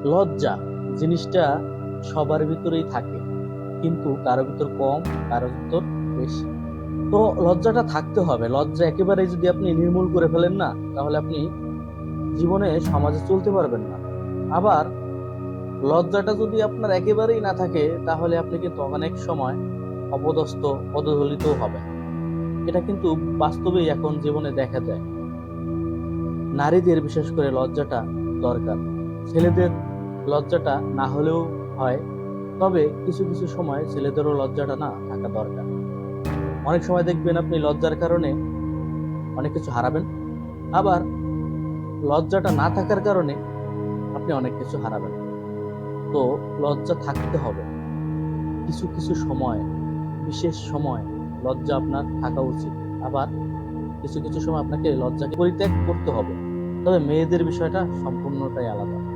লজ্জা জিনিসটা সবার ভিতরেই থাকে, কিন্তু কারো ভিতর কম, কারো ভিতর বেশি। তো লজ্জাটা থাকতে হবে। লজ্জা একেবারেই যদি আপনি নির্মূল করে ফেলেন না, তাহলে আপনি জীবনে সমাজে চলতে পারবেন না। আবার লজ্জাটা যদি আপনার একেবারেই না থাকে, তাহলে আপনি কিন্তু অনেক সময় অপদস্থ, পদদলিত হবেন। এটা কিন্তু বাস্তবেই এখন জীবনে দেখা যায়। নারীদের বিশেষ করে লজ্জাটা দরকার। ছেলেদের লজ্জাটা না হলেও হয়, তবে কিছু কিছু সময় ছেলেদেরও লজ্জাটা না থাকা দরকার। অনেক সময় দেখবেন আপনি লজ্জার কারণে অনেক কিছু হারাবেন, আবার লজ্জাটা না থাকার কারণে আপনি অনেক কিছু হারাবেন। তো লজ্জা থাকতে হবে। কিছু কিছু সময়, বিশেষ সময় লজ্জা আপনার থাকা উচিত। আবার কিছু কিছু সময় আপনাকে লজ্জাকে পরিত্যাগ করতে হবে। তবে মেয়েদের বিষয়টা সম্পূর্ণটাই আলাদা।